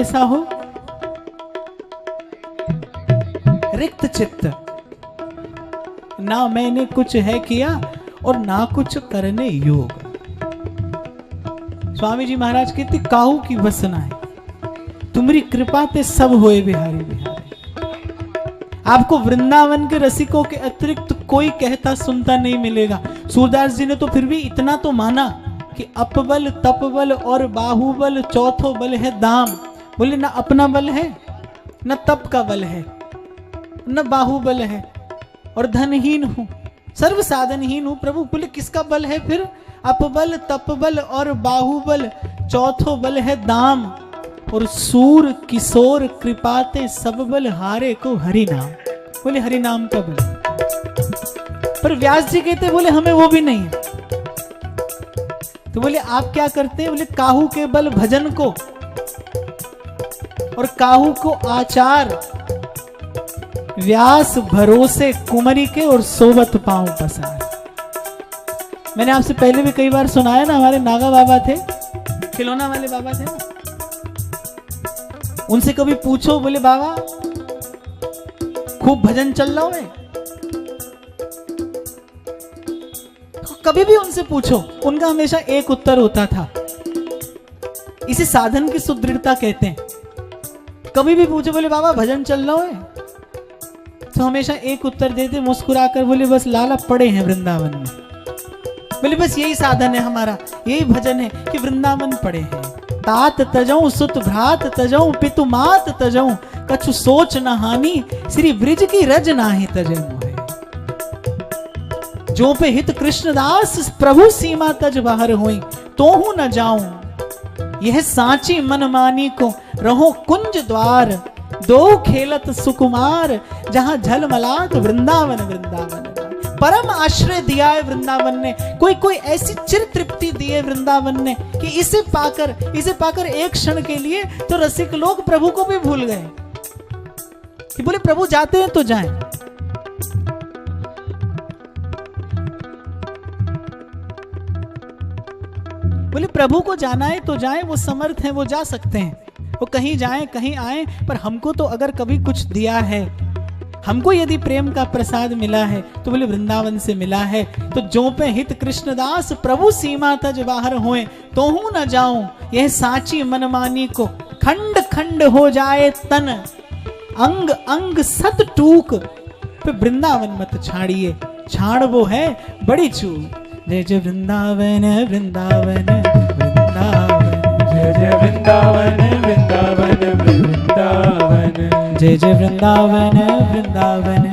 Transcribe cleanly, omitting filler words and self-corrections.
कैसा हो? रिक्त चित्त, ना मैंने कुछ है किया और ना कुछ करने योग। स्वामी जी महाराज कहते काहू की वसना है, तुम्हारी कृपा ते सब होए बिहारी बिहारी। आपको वृंदावन के रसिकों के अतिरिक्त कोई कहता सुनता नहीं मिलेगा। सूरदास जी ने तो फिर भी इतना तो माना कि अपबल तपबल और बाहुबल चौथो बल है दाम। बोले ना अपना बल है, न तप का बल है, न बाहुबल है, और धनहीन हूं, सर्व साधनहीन हूं। प्रभु बोले किसका बल है फिर? अपबल तपबल और बाहुबल चौथो बल है दाम, और सूर किशोर कृपाते सब बल हारे को हरि नाम। बोले हरि नाम का बल। पर व्यास जी कहते बोले हमें वो भी नहीं है। तो बोले आप क्या करते हैं? बोले काहू के बल भजन को और काहू को आचार, व्यास भरोसे कुमरी के और सोबत पांव पसार। मैंने आपसे पहले भी कई बार सुनाया ना, हमारे नागा बाबा थे, खिलौना वाले बाबा थे ना, उनसे कभी पूछो बोले बाबा खूब भजन चल रहा है, तो कभी भी उनसे पूछो, उनका हमेशा एक उत्तर होता था। इसे साधन की सुदृढ़ता कहते हैं। कभी भी पूछो बोले बाबा भजन चल रहा है, तो हमेशा एक उत्तर देते मुस्कुराकर, बोले बस लाला पड़े हैं वृंदावन में। बोले बस यही साधन है हमारा, यही भजन है कि वृंदावन पड़े हैं। तात तजऊं सुत भ्रात तजऊं पितु मात तजऊं, कछु सोच न हानि श्री ब्रिज की रज नाही तजे मोहे। जो पे हित कृष्णदास प्रभु सीमा तज बाहर होई, तो हूं न जाऊं यह सांची मनमानी को, रहो कुंज द्वार दो खेलत सुकुमार, जहां झलमलात वृंदावन वृंदावन। परम आश्रय दिया है वृंदावन ने, कोई कोई ऐसी चिर तृप्ति दी है वृंदावन ने कि इसे पाकर एक क्षण के लिए तो रसिक लोग प्रभु को भी भूल गए कि बोले प्रभु जाते हैं तो जाएं। बोले प्रभु को जाना है तो जाएं, वो समर्थ हैं, वो जा सकते हैं, वो कहीं जाएं कहीं आए। पर हमको तो अगर कभी कुछ दिया है, हमको यदि प्रेम का प्रसाद मिला है तो बोले वृंदावन से मिला है। तो जो पे हित कृष्णदास प्रभु सीमा तज बाहर होए, तो हूं न जाऊं यह साची मनमानी को, खंड खंड हो जाए तन अंग अंग सत टूक, पे वृंदावन मत छाड़िए, छाड़ वो है बड़ी चूक। जय जय वृंदावन वृंदावन वृंदावन, जय जय वृंदावन वृंदावन वृंदावन, जय जय वृंदावन वृंदावन